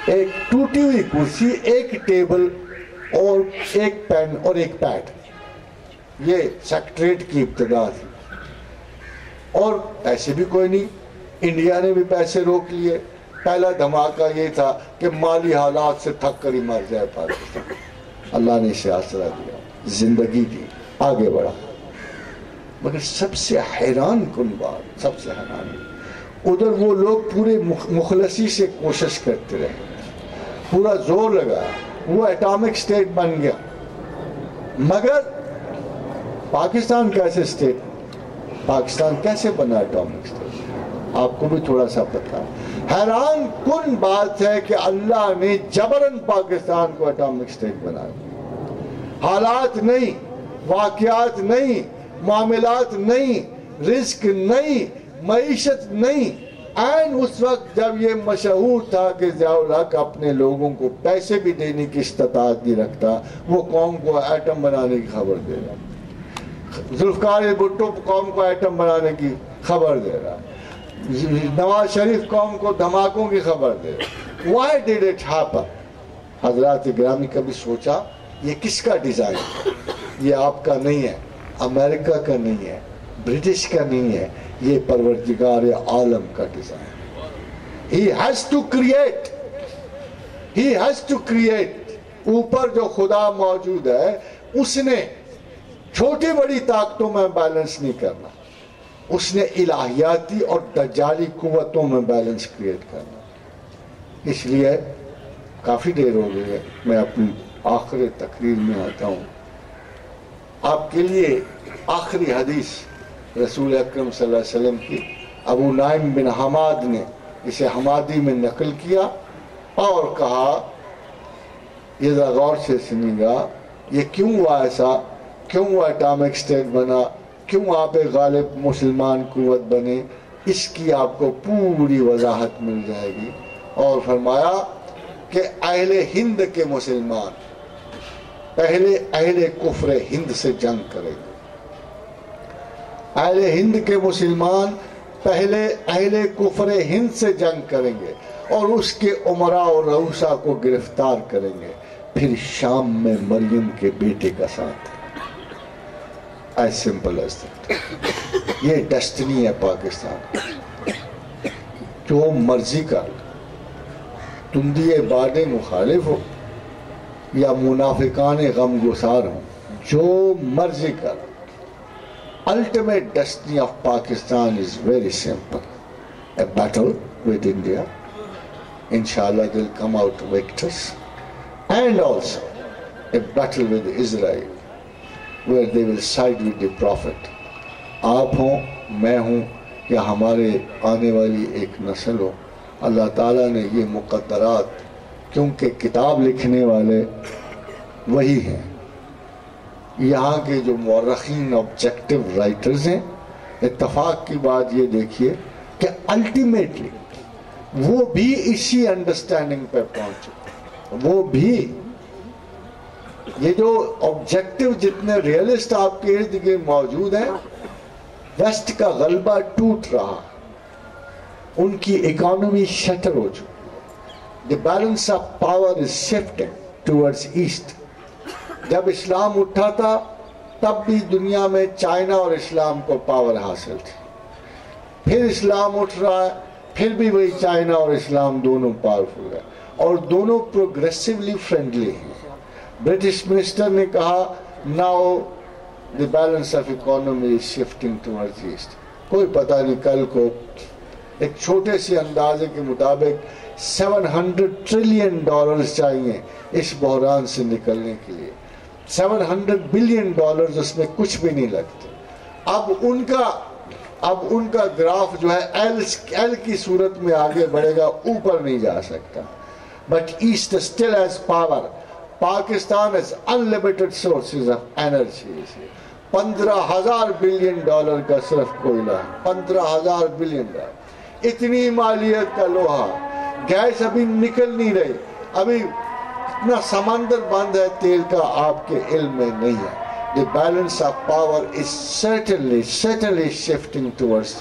ایک ٹوٹی ہوئی کرسی، ایک ٹیبل اور ایک پین اور ایک پیڈ، یہ سیکٹریٹ کی ابتدا تھی. اور پیسے بھی کوئی نہیں. انڈیا نے بھی پیسے روک لیے. پہلا دھماکہ یہ تھا کہ مالی حالات سے تھک کر ہی مر جائے پاکستان. اللہ نے اسے آسرا دیا، زندگی دی، آگے بڑھا. مگر سب سے حیران کن بات، سب سے حیران، ادھر وہ لوگ پورے مخلصی سے کوشش کرتے رہے، پورا زور لگا، وہ ایٹامک سٹیٹ بن گیا. مگر پاکستان کیسے سٹیٹ، پاکستان کیسے بنا ایٹامک سٹیٹ؟ آپ کو بھی تھوڑا سا پتا ہے. حیران کن بات ہے کہ اللہ نے جبراً پاکستان کو ایٹامک سٹیٹ بنایا. حالات نہیں، واقعات نہیں، معاملات نہیں، رزق نہیں، معیشت نہیں. این اس وقت جب یہ مشہور تھا کہ ضیاء الحق اپنے لوگوں کو پیسے بھی دینے کی استطاعت نہیں رکھتا، وہ قوم کو ایٹم بنانے کی خبر دے رہا. ذوالفقار بھٹو قوم کو ایٹم بنانے کی خبر دے رہا. نواز شریف قوم کو دھماکوں کی خبر دے رہا. Why did it happen؟ حضرات گرامی کبھی سوچا یہ کس کا ڈیزائن ہے؟ یہ آپ کا نہیں ہے، امریکہ کا نہیں ہے، برٹش کا نہیں ہے، یہ پروردگار عالم کا design. He has to create. He has to create. اوپر جو خدا موجود ہے اس نے چھوٹی بڑی طاقتوں میں بیلنس نہیں کرنا، اس نے الہیاتی اور دجالی قوتوں میں بیلنس کریٹ کرنا. اس لیے کافی دیر ہو گئی ہے، میں اپنی آخری تقریر میں آتا ہوں. آپ کے لیے آخری حدیث رسول اکرم صلی اللہ علیہ وسلم کی ابو نعیم بن حماد نے اسے حمادی میں نقل کیا اور کہا، یہ ذرا غور سے سنیں گا، یہ کیوں ہوا ایسا، کیوں وہ ایٹامک سٹیٹ بنا، کیوں آپ غالب مسلمان قوت بنے، اس کی آپ کو پوری وضاحت مل جائے گی. اور فرمایا کہ اہل ہند کے مسلمان پہلے اہل کفر ہند سے جنگ کریں گے. اہل ہند کے مسلمان پہلے اہل کفر ہند سے جنگ کریں گے اور اس کے عمراء اور رؤسا کو گرفتار کریں گے، پھر شام میں مریم کے بیٹے کا ساتھ. as simple as that. یہ ڈیسٹنی ہے پاکستان. جو مرضی کر، تم دیے باد مخالف ہو یا منافقان غم گسار ہو، جو مرضی کر، ultimate destiny of Pakistan is very simple. A battle with India. Inshallah they'll come out victors. And also a battle with Israel, where they will side with the Prophet. آپ ہوں، میں ہوں یا ہمارے آنے والی ایک نسل ہو، اللہ تعالیٰ نے یہ مقدرات، کیونکہ کتاب لکھنے والے وہی ہیں. یہاں کے جو مورخین آبجیکٹیو رائٹرز ہیں، اتفاق کی بات یہ دیکھیے کہ الٹیمیٹلی وہ بھی اسی انڈرسٹینڈنگ پہ پہنچے. وہ بھی یہ جو آبجیکٹیو جتنے ریئلسٹ آپ کے ارد گرد موجود ہیں، ویسٹ کا غلبہ ٹوٹ رہا، ان کی اکانومی شٹر ہو چکی. The balance of power is shifting towards east. جب اسلام اٹھا تھا تب بھی دنیا میں چائنا اور اسلام کو پاور حاصل تھی. پھر اسلام اٹھ رہا ہے، پھر بھی وہی چائنا اور اسلام دونوں پاورفل ہے اور دونوں پروگریسیولی فرینڈلی ہیں. برٹش منسٹر نے کہا now the balance of economy is shifting towards east. کوئی پتہ نہیں کل کو ایک چھوٹے سے اندازے کے مطابق $700 ٹریلین چاہیے اس بحران سے نکلنے کے لیے. $700 بلین اس میں کچھ بھی نہیں لگتے. اب ان کا گراف جو ہے ایل کی صورت میں آگے بڑھے گا، اوپر نہیں جا سکتا. But east still has power. Pakistan has unlimited sources of energy. $15,000 billion کا صرف کوئلہ ہے. $15,000 بلین. اتنی مالیت کا لوہا، گیس ابھی نکل نہیں رہی، ابھی اتنا سمندر بند ہے تیل کا، آپ کے علم میں نہیں ہے. The balance of power is certainly shifting towards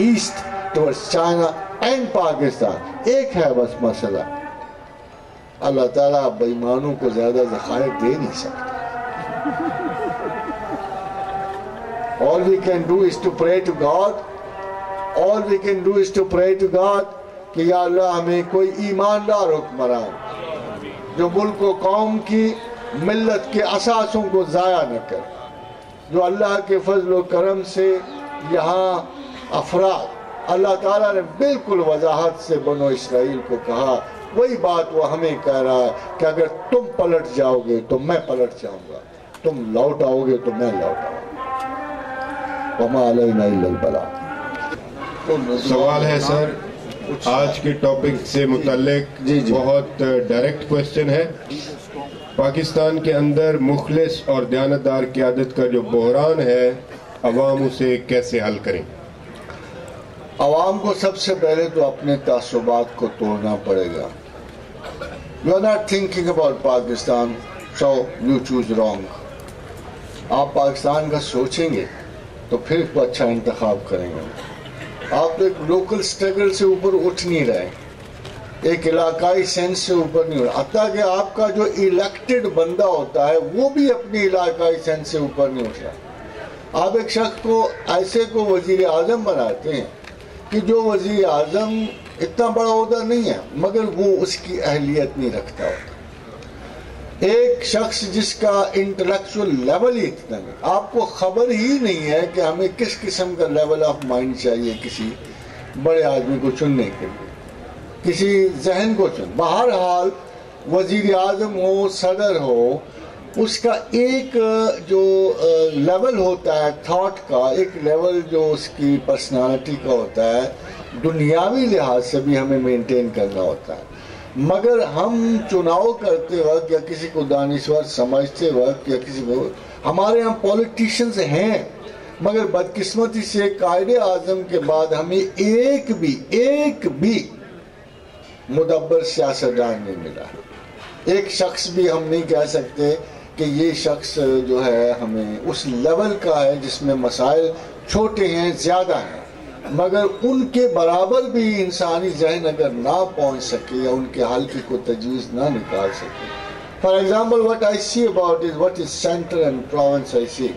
east, towards China and Pakistan. ایک ہے بس مسئلہ، اللہ تعالیٰ بےایمانوں کو زیادہ ذخائر دے نہیں سکتا. All we can do is to pray to God. All we can do is to pray to God کہ یا اللہ ہمیں کوئی ایماندار حکمران جو ملک و قوم کی ملت کے اساسوں کو ضائع نہ کر، جو اللہ کے فضل و کرم سے یہاں افراد اللہ تعالیٰ نے بالکل وضاحت سے بنو اسرائیل کو کہا، وہی بات وہ ہمیں کہہ رہا ہے کہ اگر تم پلٹ جاؤ گے تو میں پلٹ جاؤں گا، تم لوٹ آؤ گے تو میں لوٹ آؤں گا. وما علینا الا البلاغ. سوال ہے سر آج کے ٹاپک سے متعلق، بہت ڈائریکٹ کویسچن ہے. پاکستان کے اندر مخلص اور دیانتدار قیادت کا جو بحران ہے، عوام اسے کیسے حل کریں؟ عوام کو سب سے پہلے تو اپنے تعصبات کو توڑنا پڑے گا. You are not thinking about Pakistan, so you choose wrong. آپ پاکستان کا سوچیں گے تو پھر کو اچھا انتخاب کریں گے. آپ تو ایک لوکل سٹرگل سے اوپر اٹھ نہیں رہے، ایک علاقائی سینس سے اوپر نہیں اٹھ رہے. حتیٰ کہ آپ کا جو الیکٹڈ بندہ ہوتا ہے وہ بھی اپنی علاقائی سینس سے اوپر نہیں اٹھ رہا. آپ ایک شخص کو ایسے کو وزیر اعظم بناتے ہیں کہ جو وزیر اعظم اتنا بڑا عہدہ نہیں ہے مگر وہ اس کی اہلیت نہیں رکھتا ہوتا. ایک شخص جس کا انٹلیکچول لیول ہی اتنا نہیں، آپ کو خبر ہی نہیں ہے کہ ہمیں کس قسم کا لیول آف مائنڈ چاہیے کسی بڑے آدمی کو چننے کے لیے، کسی ذہن کو چن. بہرحال وزیر اعظم ہو، صدر ہو، اس کا ایک جو لیول ہوتا ہے تھاٹ کا، ایک لیول جو اس کی پرسنالٹی کا ہوتا ہے، دنیاوی لحاظ سے بھی ہمیں مینٹین کرنا ہوتا ہے. مگر ہم چناؤ کرتے وقت یا کسی کو دانشور سمجھتے وقت یا کسی کو، ہمارے یہاں پولیٹیشنز ہیں مگر بدقسمتی سے قائد اعظم کے بعد ہمیں ایک بھی مدبر سیاستدان نہیں ملا. ایک شخص بھی ہم نہیں کہہ سکتے کہ یہ شخص جو ہے ہمیں اس لیول کا ہے جس میں مسائل چھوٹے ہیں، زیادہ ہیں، مگر ان کے برابر بھی انسانی ذہن اگر نہ پہنچ سکے یا ان کے حل کی کوئی تجویز نہ نکال سکے. For example what I see about is what is center and province I see.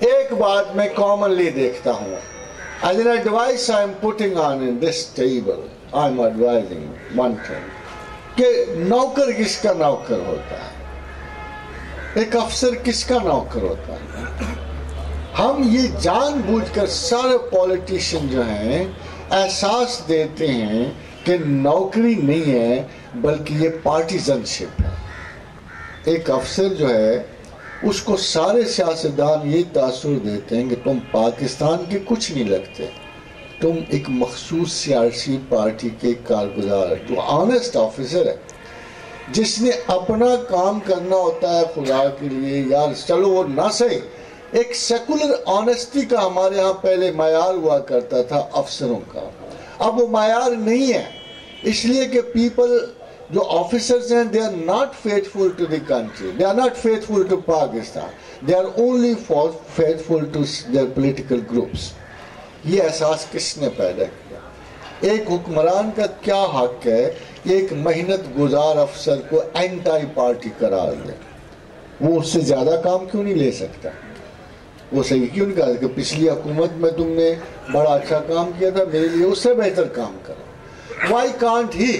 ایک بات میں کامنلی دیکھتا ہوں. As an advice I am putting on in this table, I am advising one thing. کہ نوکر کس کا نوکر ہوتا ہے، ایک افسر کس کا نوکر ہوتا ہے. ہم یہ جان بوجھ کر سارے پولیٹیشین جو ہیں احساس دیتے ہیں کہ نوکری نہیں ہے بلکہ یہ پارٹیزن شپ ہے. ایک افسر جو ہے اس کو سارے سیاستدان یہ تاثر دیتے ہیں کہ تم پاکستان کے کچھ نہیں لگتے، تم ایک مخصوص سیاسی پارٹی کے کارگزار ہے. جو آنیسٹ آفیسر ہے جس نے اپنا کام کرنا ہوتا ہے خدا کے لیے، یار چلو وہ نہ صحیح، ایک سیکولر آنیسٹی کا ہمارے ہاں پہلے معیار ہوا کرتا تھا افسروں کا، اب وہ معیار نہیں ہے. اس لیے کہ پیپل جو آفیسرز ہیں they are not faithful to the country, they are not faithful to Pakistan, they are only faithful to their political groups. یہ احساس کس نے پیدا کیا؟ ایک حکمران کا کیا حق ہے ایک محنت گزار افسر کو اینٹائی پارٹی قرار دے؟ وہ اس سے زیادہ کام کیوں نہیں لے سکتا؟ وہ صحیح کیوں نہیں کہا کہ پچھلی حکومت میں تم نے بڑا اچھا کام کیا تھا، میرے لیے اس سے بہتر کام کرو. Why can't he?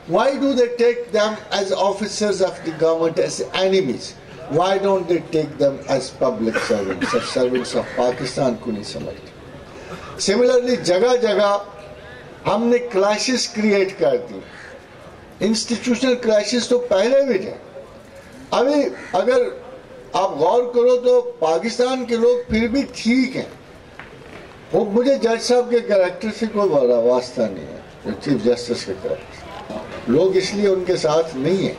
Why do they take them as officers of the government as enemies? Why don't they take them as public servants, as servants of Pakistan کو نہیں سمجھتے؟ Similarly جگہ جگہ ہم نے کلیشز کریٹ کر دی. انسٹیٹیوشنل کلیشز تو پہلے بھی تھے. ابھی اگر آپ غور کرو تو پاکستان کے لوگ پھر بھی ٹھیک ہیں. وہ مجھے جج صاحب کے کریکٹر سے کوئی بڑا واسطہ نہیں ہے، چیف جسٹس کے کریکٹر لوگ اس لیے ان کے ساتھ نہیں ہیں.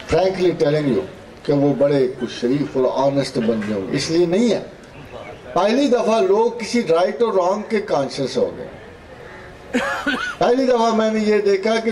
فرینکلی ٹیلنگ یو کہ وہ بڑے کچھ شریف اور آنیسٹ بندے ہوں، اس لیے نہیں ہے. پہلی دفعہ لوگ کسی رائٹ اور رانگ کے کانشیس ہو گئے. پہلی دفعہ میں نے یہ دیکھا کہ